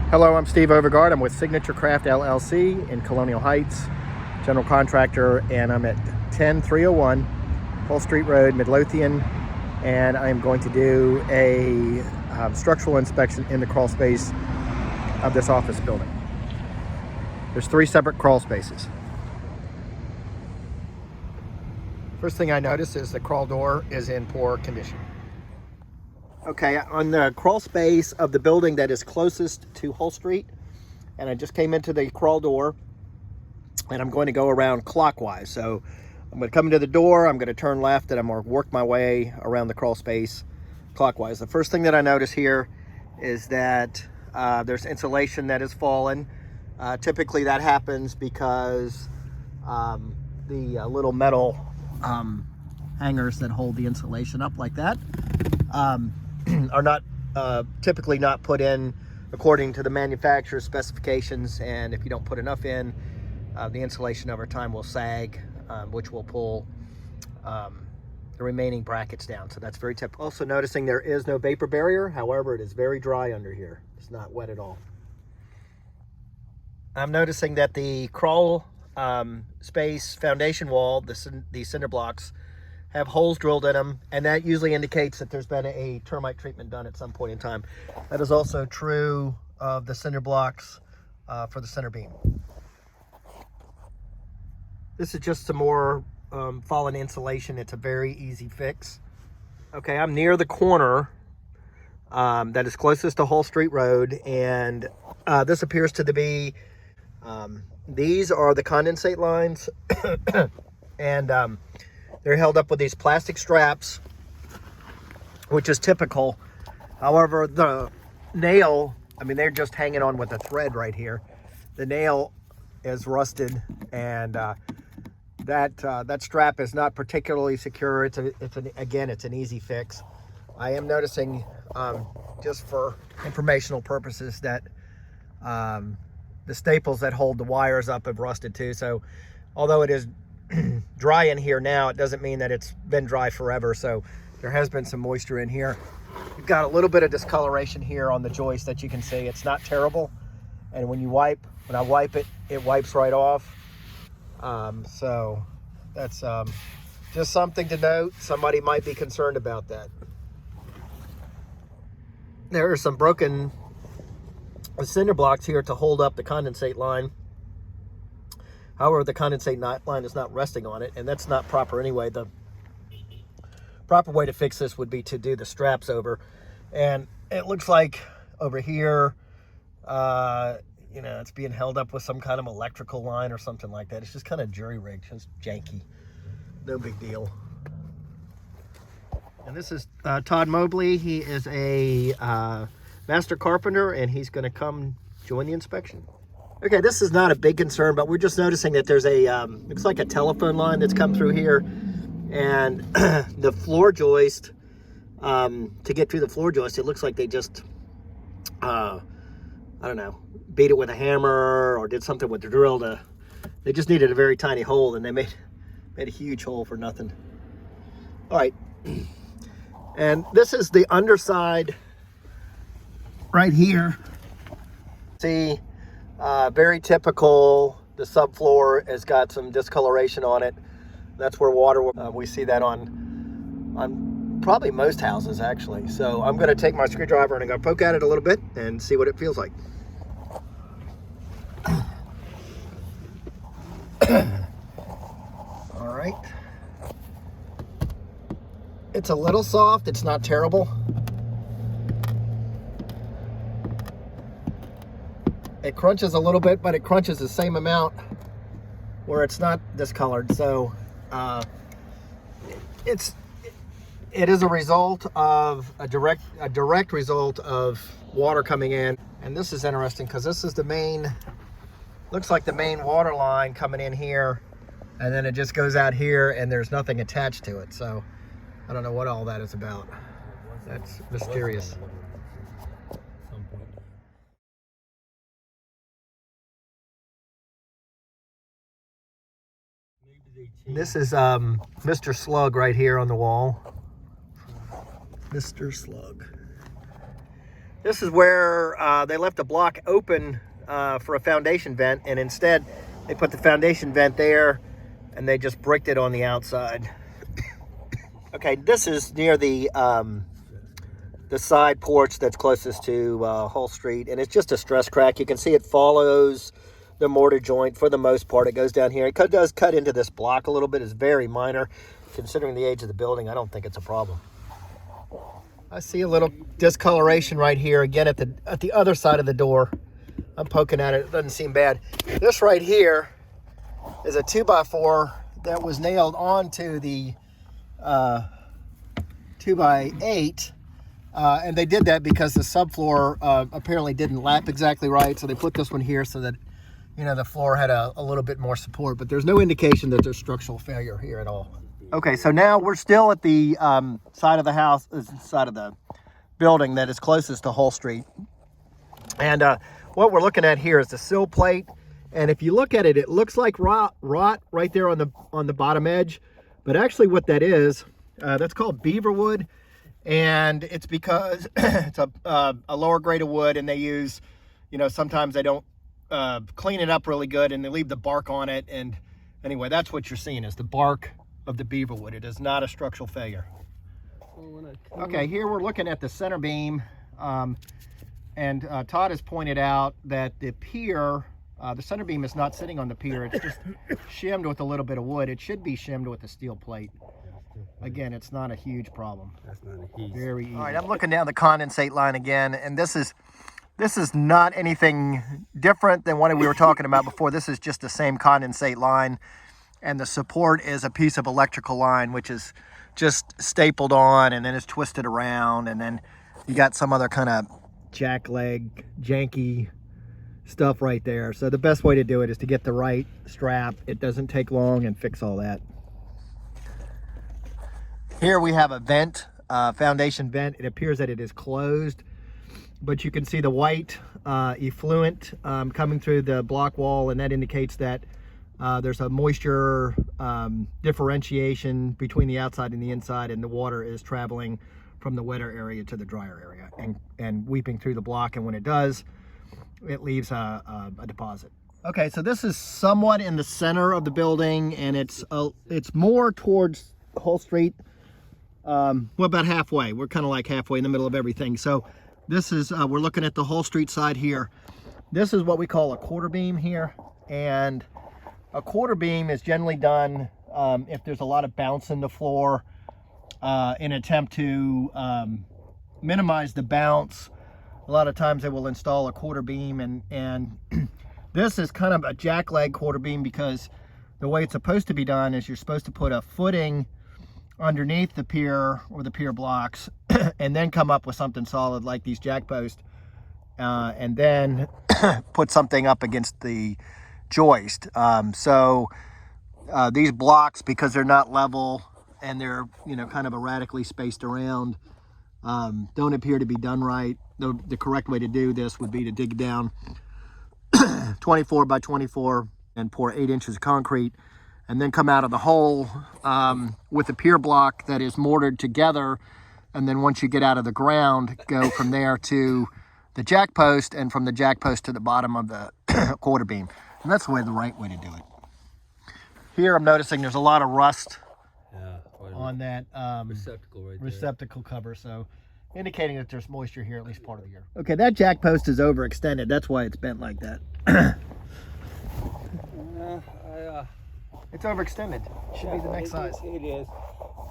Hello, I'm Steve Overgaard. I'm with Signature Craft LLC in Colonial Heights, general contractor, and I'm at 10301 Hull Street Road, Midlothian, and I'm going to do a structural inspection in the crawl space of this office building. There's 3 separate crawl spaces. First thing I notice is the crawl door is in poor condition. Okay, on the crawl space of the building that is closest to Hull Street, and I just came into the crawl door, and I'm going to go around clockwise. So I'm going to come into the door, I'm going to turn left, and I'm going to work my way around the crawl space clockwise. The first thing that I notice here is that there's insulation that has fallen. Typically that happens because the little metal hangers that hold the insulation up like that are not typically not put in according to the manufacturer's specifications, and if you don't put enough in, the insulation over time will sag, which will pull the remaining brackets down. So that's very typical. Also noticing there is no vapor barrier, however it is very dry under here. It's not wet at all. I'm noticing that the crawl space foundation wall, the cinder blocks, have holes drilled in them, and that usually indicates that there's been a termite treatment done at some point in time. That is also true of the cinder blocks for the center beam. This is just some more fallen insulation. It's a very easy fix. Okay, I'm near the corner that is closest to Hull Street Road, and this appears to be, these are the condensate lines, and they're held up with these plastic straps, which is typical. However, the nail, I mean, they're just hanging on with a thread right here. The nail is rusted, and that strap is not particularly secure. It's an easy fix. I am noticing, just for informational purposes, that the staples that hold the wires up have rusted too. So although it is dry in here now, it doesn't mean that it's been dry forever. So there has been some moisture in here. You've got a little bit of discoloration here on the joist that you can see. It's not terrible, and when I wipe it, it wipes right off. So that's just something to note. Somebody might be concerned about that. There are some broken cinder blocks here to hold up the condensate line. However, the condensate line is not resting on it, and that's not proper anyway. The proper way to fix this would be to do the straps over. And it looks like over here, it's being held up with some kind of electrical line or something like that. It's just kind of jury-rigged, just janky. No big deal. And this is Todd Mobley. He is a master carpenter, and he's going to come join the inspection. Okay, this is not a big concern, but we're just noticing that there's a, looks like a telephone line that's come through here, and the floor joist, to get through the floor joist, it looks like they just, I don't know, beat it with a hammer or did something with the drill they just needed a very tiny hole, and they made a huge hole for nothing. All right, and this is the underside right here. See, very typical. The subfloor has got some discoloration on it. That's where water, we see that on probably most houses actually. So I'm going to take my screwdriver and I'm going to poke at it a little bit and see what it feels like. All right. It's a little soft. It's not terrible. It crunches a little bit, but it crunches the same amount where it's not discolored. So it is a result of a direct result of water coming in. And this is interesting because this is the main, looks like the main water line coming in here, and then it just goes out here and there's nothing attached to it. So I don't know what all that is about. That's mysterious. This is Mr. Slug right here on the wall. Mr. Slug. This is where they left the block open for a foundation vent, and instead they put the foundation vent there and they just bricked it on the outside. Okay, this is near the side porch that's closest to Hull Street, and it's just a stress crack. You can see it follows the mortar joint for the most part. It goes down here. It does cut into this block a little bit. It's very minor. Considering the age of the building, I don't think it's a problem. I see a little discoloration right here, again at the other side of the door. I'm poking at it. It doesn't seem bad. This right here is a 2x4 that was nailed onto the 2x8. And they did that because the subfloor apparently didn't lap exactly right. So they put this one here so that, you know, the floor had a little bit more support. But there's no indication that there's structural failure here at all. Okay, so now we're still at the side of the house, side of the building that is closest to Hull Street. And what we're looking at here is the sill plate. And if you look at it, it looks like rot right there on the bottom edge. But actually what that is, that's called beaver wood. And it's because it's a lower grade of wood, and they use, you know, sometimes they don't clean it up really good and they leave the bark on it. And anyway, that's what you're seeing is the bark of the beaver wood. It is not a structural failure. Okay, here we're looking at the center beam, and Todd has pointed out that the pier, the center beam is not sitting on the pier. It's just shimmed with a little bit of wood. It should be shimmed with a steel plate. Again, it's not a huge problem. That's not a huge. Very easy. All right, I'm looking down the condensate line again, and this is not anything different than what we were talking about before. This is just the same condensate line. And the support is a piece of electrical line, which is just stapled on, and then it's twisted around, and then you got some other kind of jack leg, janky stuff right there. So the best way to do it is to get the right strap. It doesn't take long, and fix all that. Here we have a vent, foundation vent. It appears that it is closed, but you can see the white effluent coming through the block wall, and that indicates that there's a moisture differentiation between the outside and the inside, and the water is traveling from the wetter area to the drier area and weeping through the block. And when it does, it leaves a deposit. Okay, so this is somewhat in the center of the building, and it's more towards Hull Street. Well, about halfway. We're kind of like halfway in the middle of everything. So this is, we're looking at the Hull Street side here. This is what we call a quarter beam here, and a quarter beam is generally done if there's a lot of bounce in the floor in an attempt to minimize the bounce. A lot of times they will install a quarter beam, and this is kind of a jack leg quarter beam because the way it's supposed to be done is you're supposed to put a footing underneath the pier or the pier blocks and then come up with something solid like these jack posts and then put something up against the joist. These blocks, because they're not level and they're, you know, kind of erratically spaced around, don't appear to be done right. The correct way to do this would be to dig down 24 by 24 and pour 8 inches of concrete, and then come out of the hole with a pier block that is mortared together. And then once you get out of the ground, go from there to the jack post, and from the jack post to the bottom of the quarter beam. And that's the right way to do it. Here I'm noticing there's a lot of rust on that receptacle cover, so indicating that there's moisture here at least part of the year. Okay, that jack post is overextended. That's why it's bent like that. It's overextended. It should be the next size. It is,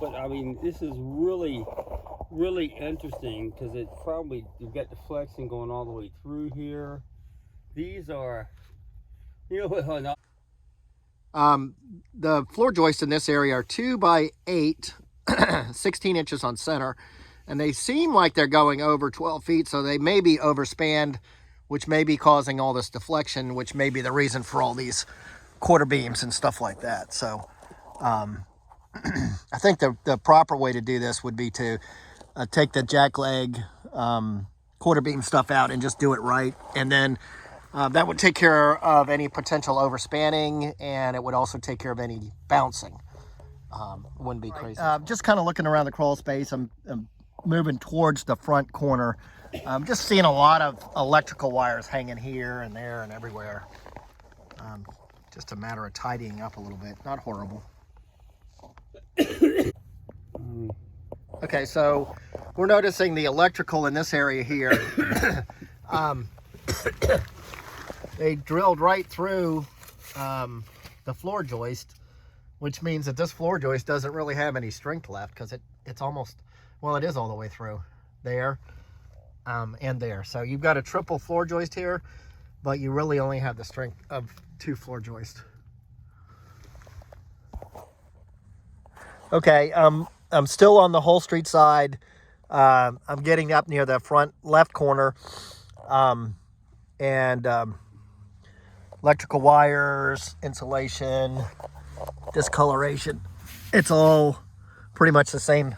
but I mean, this is really, really interesting because it probably, you've got the flexing going all the way through here. These are, you know, the floor joists in this area are 2 by 8, 16 inches on center, and they seem like they're going over 12 feet, so they may be overspanned, which may be causing all this deflection, which may be the reason for all these quarter beams and stuff like that. So I think the proper way to do this would be to take the jack leg quarter beam stuff out and just do it right, and then that would take care of any potential overspanning, and it would also take care of any bouncing. Wouldn't be crazy. Just kind of looking around the crawl space, I'm moving towards the front corner. I'm just seeing a lot of electrical wires hanging here and there and everywhere. Just a matter of tidying up a little bit. Not horrible. Okay, so we're noticing the electrical in this area here. They drilled right through the floor joist, which means that this floor joist doesn't really have any strength left, because it's almost, well, it is all the way through there and there. So you've got a triple floor joist here, but you really only have the strength of 2 floor joists. Okay, I'm still on the Hull Street side. I'm getting up near the front left corner, and electrical wires, insulation, discoloration. It's all pretty much the same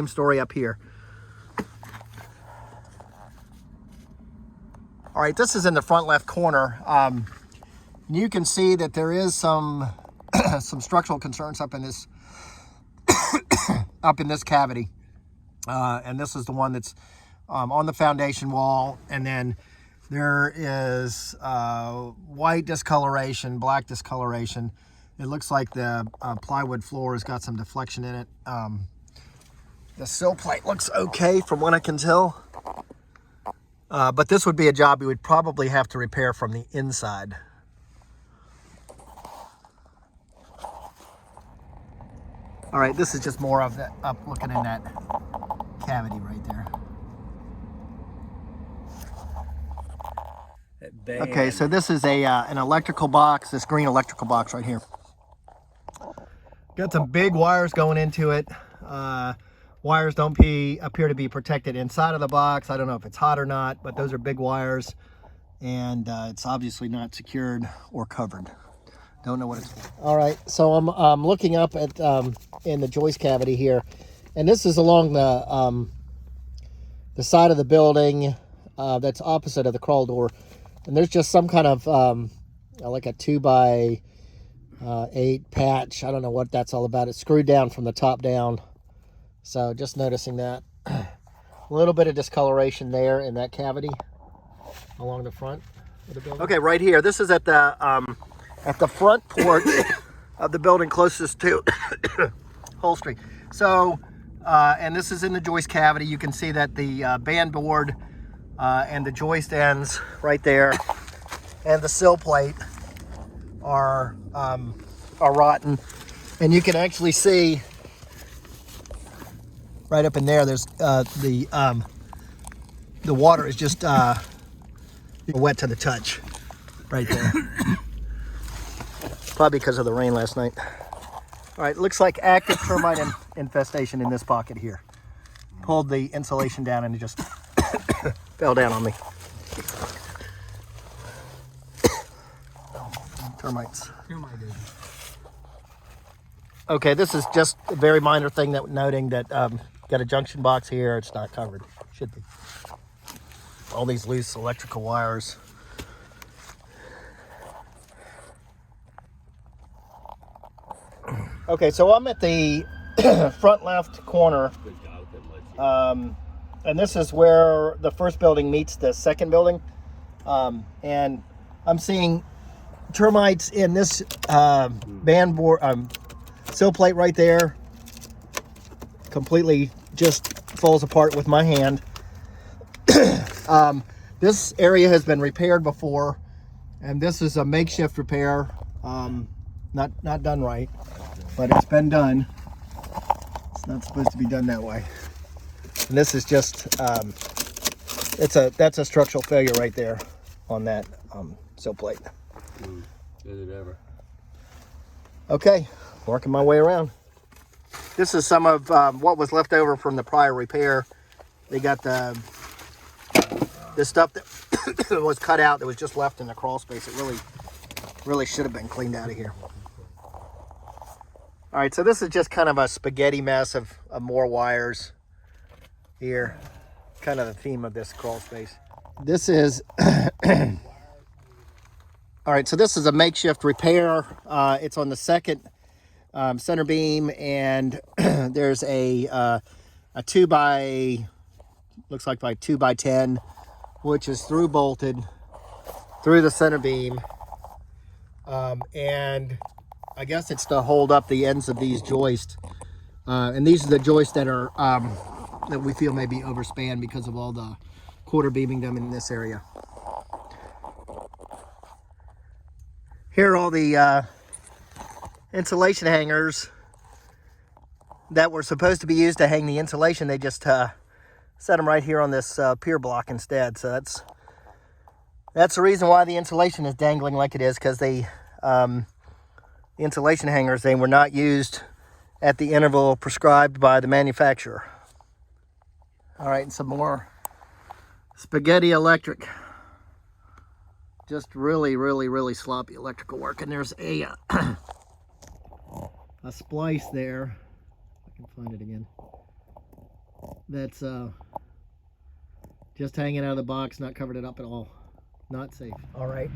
story up here. All right, this is in the front left corner. You can see that there is some some structural concerns up in this cavity, and this is the one that's on the foundation wall, and then there is white discoloration, black discoloration. It looks like the plywood floor has got some deflection in it. The sill plate looks okay from what I can tell. But this would be a job we would probably have to repair from the inside. All right, this is just more of that up looking in that cavity right there. Okay, so this is an electrical box, this green electrical box right here. Got some big wires going into it. Wires don't appear to be protected inside of the box. I don't know if it's hot or not, but those are big wires, and it's obviously not secured or covered. Don't know what it's for. All right, so I'm looking up at in the joist cavity here, and this is along the side of the building that's opposite of the crawl door, and there's just some kind of like a 2x8 patch. I don't know what that's all about. It's screwed down from the top down. So just noticing that. A little bit of discoloration there in that cavity along the front of the building. Okay, right here. This is at the front porch of the building closest to Hull Street. So, and this is in the joist cavity. You can see that the band board and the joist ends right there, and the sill plate are rotten. And you can actually see right up in there, there's the water is just wet to the touch right there. Probably because of the rain last night. All right, looks like active termite infestation in this pocket here. Pulled the insulation down and it just fell down on me. Termites. Okay, this is just a very minor thing that noting that got a junction box here. It's not covered. Should be. All these loose electrical wires. Okay, so I'm at the front left corner, and this is where the first building meets the second building, and I'm seeing termites in this band board, sill plate right there. Completely just falls apart with my hand. This area has been repaired before, and this is a makeshift repair, not done right, but it's been done. It's not supposed to be done that way. And this is just that's a structural failure right there on that sill plate. Is it ever? Okay, working my way around. This is some of what was left over from the prior repair. They got the stuff that was cut out that was just left in the crawl space. It really should have been cleaned out of here. All right, so this is just kind of a spaghetti mess of more wires here. Kind of the theme of this crawl space. This is all right, so this is a makeshift repair. It's on the second center beam, and there's a 2x6 looks like 2 by 10, which is through bolted through the center beam. And I guess it's to hold up the ends of these joists. And these are the joists that are that we feel may be overspanned because of all the quarter beaming done in this area. Here are all the insulation hangers that were supposed to be used to hang the insulation. They just set them right here on this pier block instead. So that's the reason why the insulation is dangling like it is, because the insulation hangers, they were not used at the interval prescribed by the manufacturer. All right, and some more spaghetti electric. Just really, really, really sloppy electrical work. And there's a a splice there. I can find it again. That's just hanging out of the box, not covered it up at all. Not safe. All right,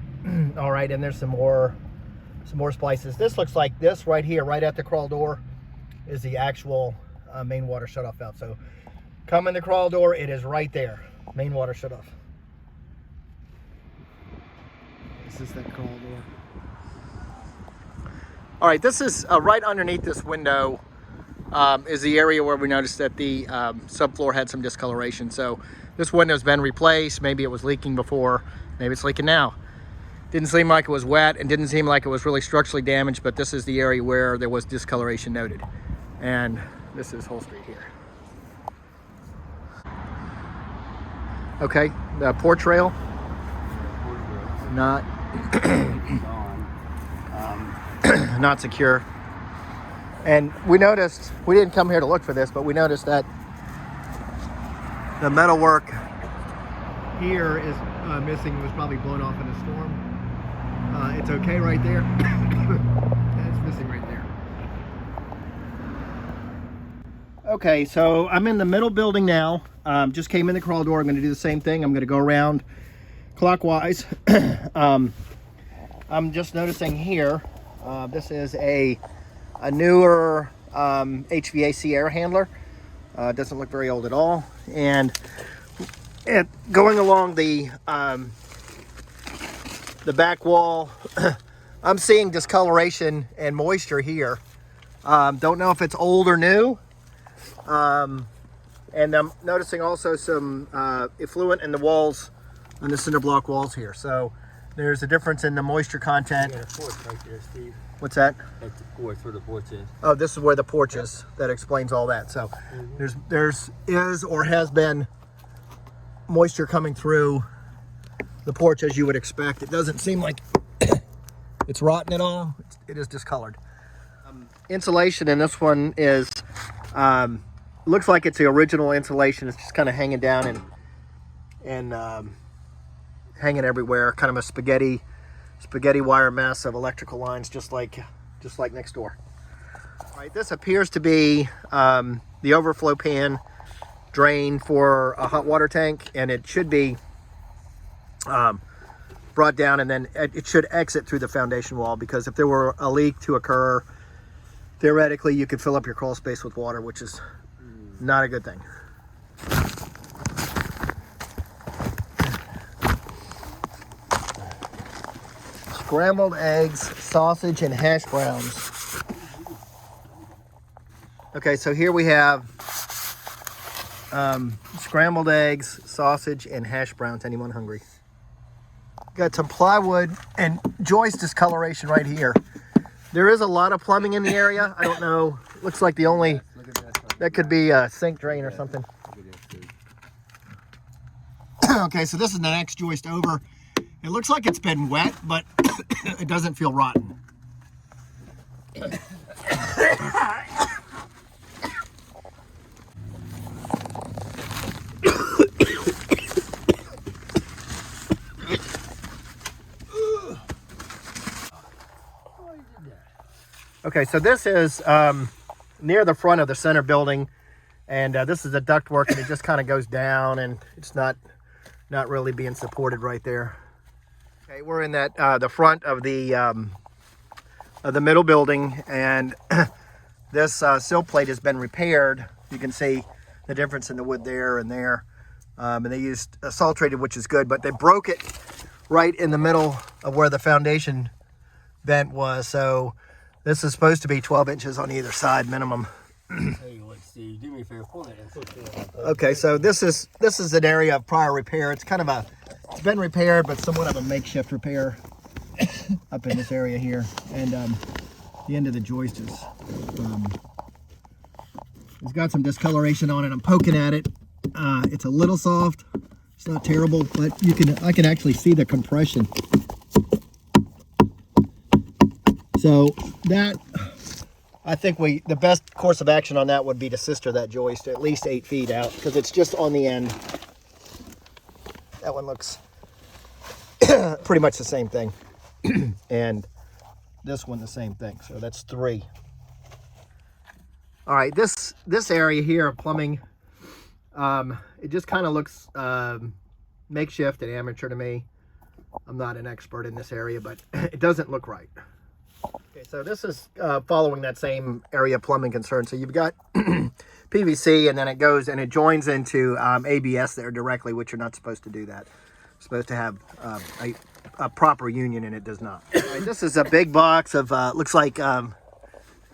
all right, and there's some more splices. This looks like this right here, right at the crawl door, is the actual main water shutoff valve. So come in the crawl door, it is right there, main water shutoff. This is that crawl door. All right, this is right underneath this window is the area where we noticed that the subfloor had some discoloration. So this window's been replaced. Maybe it was leaking before, maybe it's leaking now. Didn't seem like it was wet and didn't seem like it was really structurally damaged, but this is the area where there was discoloration noted. And this is Whole Street here. Okay, the porch rail. Not not secure. And we noticed, we didn't come here to look for this, but we noticed that the metal work here is missing. It was probably blown off in a storm. It's okay right there. That's missing right there. Okay, so I'm in the middle building now. Just came in the crawl door. I'm going to do the same thing. I'm going to go around clockwise. I'm just noticing here, this is a newer HVAC air handler. Doesn't look very old at all. And going along the back wall, I'm seeing discoloration and moisture here. Don't know if it's old or new. And I'm noticing also some effluent in the walls, on the cinder block walls here. So there's a difference in the moisture content. You got a porch right there, Steve. What's that? That's the porch, where the porch is. Oh, this is where the porch is. That explains all that. So there's is or has been moisture coming through the porch, as you would expect. It doesn't seem like it's rotten at all. It is discolored. Insulation in this one is looks like it's the original insulation. It's just kind of hanging down and hanging everywhere, kind of a spaghetti wire mess of electrical lines, just like next door. All right, this appears to be the overflow pan drain for a hot water tank, and it should be brought down, and then it should exit through the foundation wall, because if there were a leak to occur, theoretically you could fill up your crawl space with water, which is not a good thing. Scrambled eggs, sausage, and hash browns. Okay, so here we have scrambled eggs, sausage, and hash browns. Anyone hungry? Got some plywood and joist discoloration right here. There is a lot of plumbing in the area. I don't know. Looks like the only, that could be a sink drain or something. Okay, so this is the next joist over. It looks like it's been wet, but it doesn't feel rotten. Okay, so this is near the front of the center building, and this is the ductwork, and it just kind of goes down, and it's not really being supported right there. Okay, we're in that the front of the middle building, and this sill plate has been repaired. You can see the difference in the wood there and there. and they used salt treated, which is good, but they broke it right in the middle of where the foundation vent was. So this is supposed to be 12 inches on either side minimum. Hey, let's see. Do me a favor, pull that in. Okay, so this is an area of prior repair. It's kind of it's been repaired, but somewhat of a makeshift repair up in this area here. And the end of the joist is it's got some discoloration on it. I'm poking at it. It's a little soft. It's not terrible, but I can actually see the compression. So that, I think the best course of action on that would be to sister that joist at least 8 feet out, because it's just on the end. That one looks pretty much the same thing. And this one the same thing. So that's 3. All right, this area here, plumbing, it just kind of looks makeshift and amateur to me. I'm not an expert in this area, but it doesn't look right. Okay, so this is following that same area plumbing concern. So you've got PVC, and then it goes and it joins into ABS there directly, which you're not supposed to do that. You're supposed to have a proper union, and it does not. All right, this is a big box of, looks like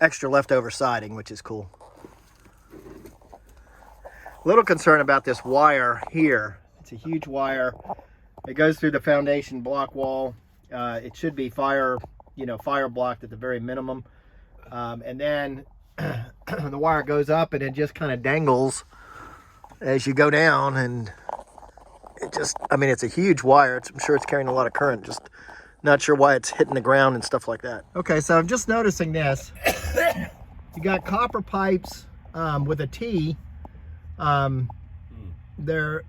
extra leftover siding, which is cool. Little concern about this wire here. It's a huge wire. It goes through the foundation block wall. It should be fire blocked at the very minimum. And then the wire goes up and it just kind of dangles as you go down, and it's a huge wire. I'm sure it's carrying a lot of current, just not sure why it's hitting the ground and stuff like that. Okay, so I'm just noticing this. You got copper pipes with a T. The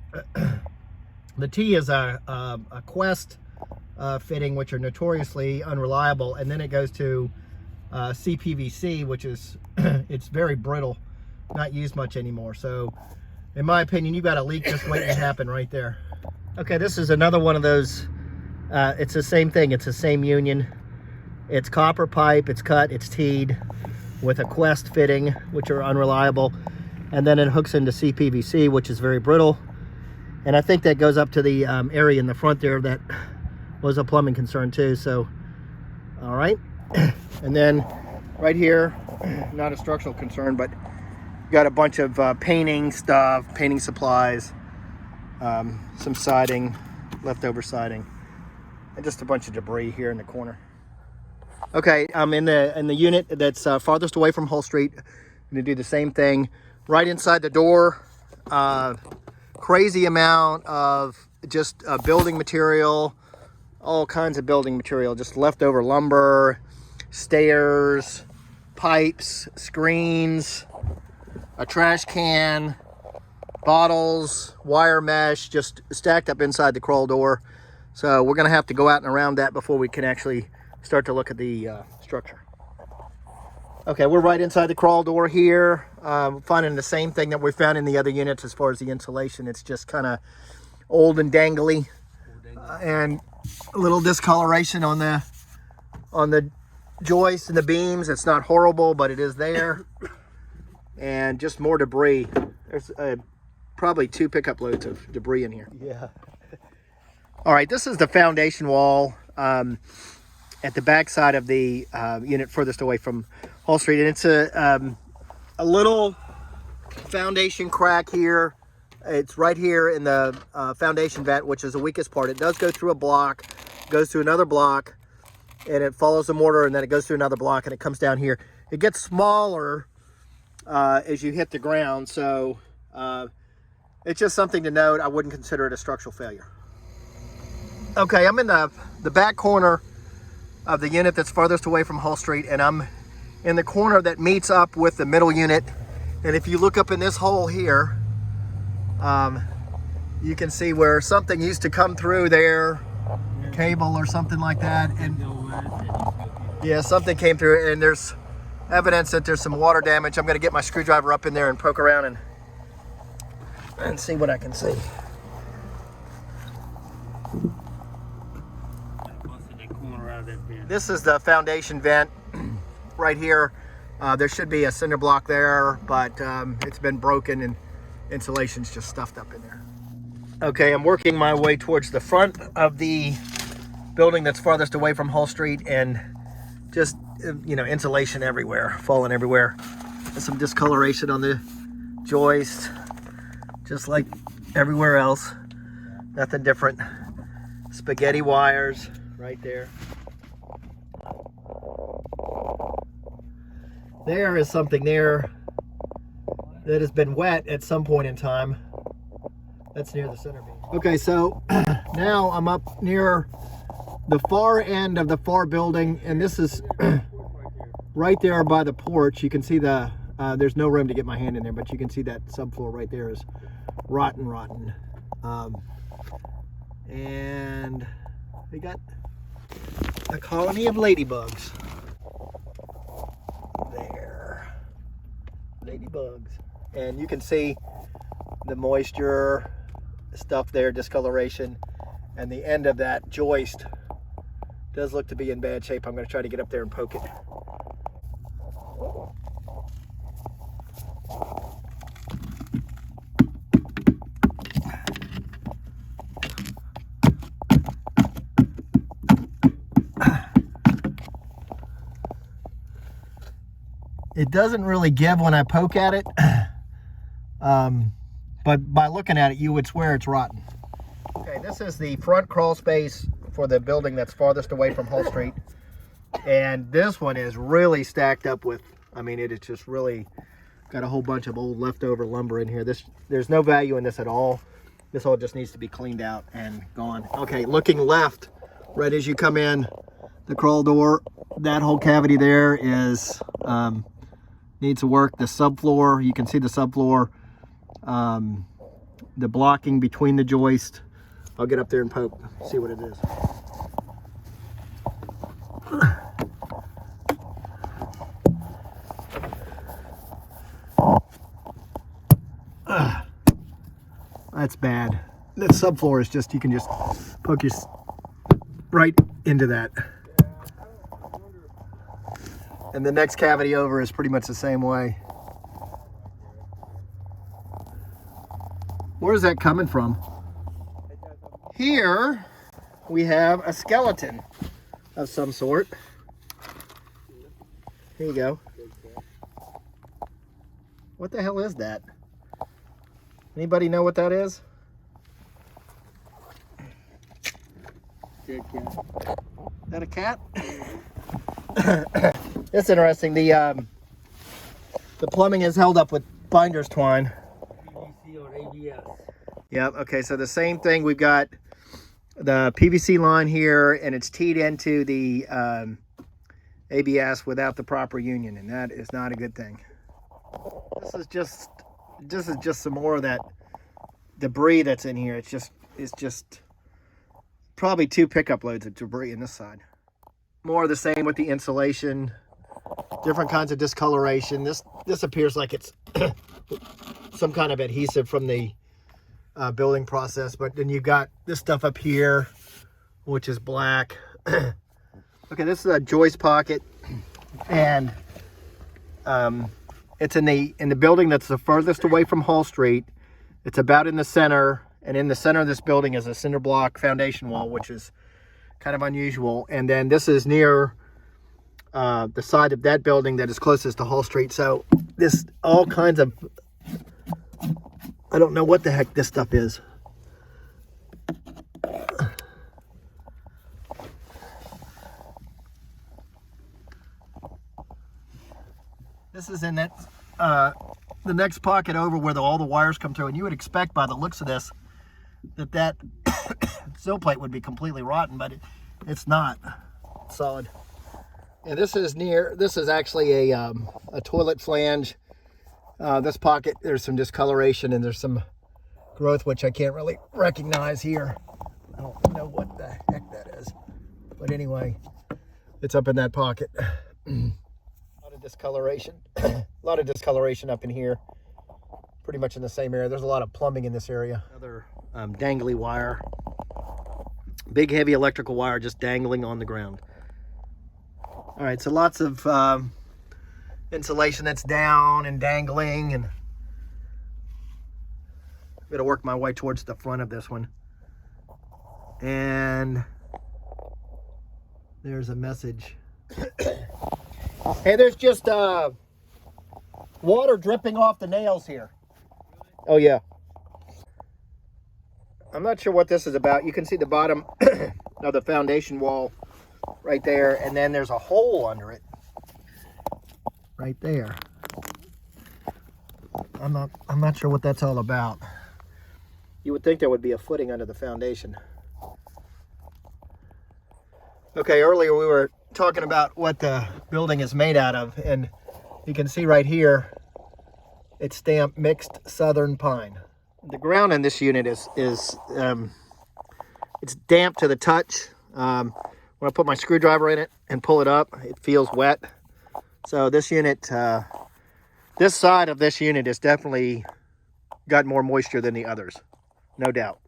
T is a Quest fitting, which are notoriously unreliable, and then it goes to CPVC, which is it's very brittle, not used much anymore. So in my opinion, you've got a leak just waiting to happen right there. Okay, this is another one of those. It's the same thing. It's the same union. It's copper pipe. It's cut. It's teed with a Quest fitting, which are unreliable, and then it hooks into CPVC, which is very brittle. And I think that goes up to the area in the front there that was a plumbing concern too. So, all right. And then right here, not a structural concern, but got a bunch of painting stuff, painting supplies, some siding, leftover siding, and just a bunch of debris here in the corner. Okay, I'm in the unit that's farthest away from Hull Street. I'm gonna do the same thing. Right inside the door, crazy amount of just building material, all kinds of building material, just leftover lumber, stairs, pipes, screens, a trash can, bottles, wire mesh, just stacked up inside the crawl door. So we're gonna have to go out and around that before we can actually start to look at the structure. Okay, we're right inside the crawl door here. Finding the same thing that we found in the other units as far as the insulation. It's just kind of old and dangly, and a little discoloration on the joists and the beams. It's not horrible, but it is there. And just more debris. There's probably 2 pickup loads of debris in here. Yeah. All right, this is the foundation wall at the back side of the unit furthest away from Hull Street, and it's a little foundation crack here. It's right here in the foundation vent, which is the weakest part. It does go through a block, goes through another block, and it follows the mortar, and then it goes through another block, and it comes down here. It gets smaller as you hit the ground, so it's just something to note. I wouldn't consider it a structural failure. Okay, I'm in the back corner of the unit that's farthest away from Hull Street, and I'm in the corner that meets up with the middle unit. And if you look up in this hole here, you can see where something used to come through there, cable or something like that, and yeah, something came through, and there's evidence that there's some water damage. I'm going to get my screwdriver up in there and poke around and see what I can see. This is the foundation vent right here. There should be a cinder block there, but it's been broken and insulation's just stuffed up in there. Okay, I'm working my way towards the front of the building that's farthest away from Hall Street, and just, you know, insulation everywhere, falling everywhere. There's some discoloration on the joist, just like everywhere else. Nothing different. Spaghetti wires right there. There is something there that has been wet at some point in time. That's near the center beam. Okay, so now I'm up near the far end of the far building, and this is right there by the porch. You can see the, there's no room to get my hand in there, but you can see that subfloor right there is rotten. And we got a colony of ladybugs. There. Ladybugs. And you can see the moisture stuff there, discoloration, and the end of that joist does look to be in bad shape. I'm going to try to get up there and poke it. It doesn't really give when I poke at it, but by looking at it, you would swear it's rotten. Okay, this is the front crawl space for the building that's farthest away from Hull Street. And this one is really stacked up with, I mean, it is just really got a whole bunch of old leftover lumber in here. There's no value in this at all. This all just needs to be cleaned out and gone. Okay, looking left, right as you come in the crawl door, that whole cavity there is, needs to work. The subfloor, you can see the subfloor, the blocking between the joist. I'll get up there and poke, see what it is. That's bad. That subfloor is just, you can just poke your right into that. And the next cavity over is pretty much the same way. Where is that coming from? Here we have a skeleton of some sort. Here you go. What the hell is that? Anybody know what that is? Dead cat. Is that a cat? That's interesting. The plumbing is held up with binder's twine. PVC or ABS. Yep. Okay. So the same thing. We've got the PVC line here, and it's teed into the ABS without the proper union, and that is not a good thing. This is just some more of that debris that's in here. It's just probably 2 pickup loads of debris in this side. More of the same with the insulation, different kinds of discoloration. This appears like it's some kind of adhesive from the building process, but then you've got this stuff up here, which is black. Okay, this is a joist pocket, and it's in the building that's the furthest away from Hall Street. It's about in the center, and in the center of this building is a cinder block foundation wall, which is kind of unusual. And then this is near the side of that building that is closest to Hall Street. So this all kinds of, I don't know what the heck this stuff is. This is in that the next pocket over where all the wires come through, and you would expect by the looks of this that sill plate would be completely rotten, but it's not. It's solid. And this is actually a toilet flange. This pocket, there's some discoloration and there's some growth which I can't really recognize here. I don't know what the heck that is, but anyway, it's up in that pocket. Discoloration. A lot of discoloration up in here, pretty much in the same area. There's a lot of plumbing in this area. Another dangly wire, big heavy electrical wire just dangling on the ground. All right, so lots of insulation that's down and dangling, and going to work my way towards the front of this one. And there's a message. Hey, there's just water dripping off the nails here. Oh, yeah. I'm not sure what this is about. You can see the bottom of the foundation wall right there, and then there's a hole under it right there. I'm not sure what that's all about. You would think there would be a footing under the foundation. Okay, earlier we were talking about what the building is made out of, and you can see right here it's stamped mixed southern pine. The ground in this unit is it's damp to the touch. When I put my screwdriver in it and pull it up, it feels wet. So this unit, this side of this unit has definitely got more moisture than the others, no doubt.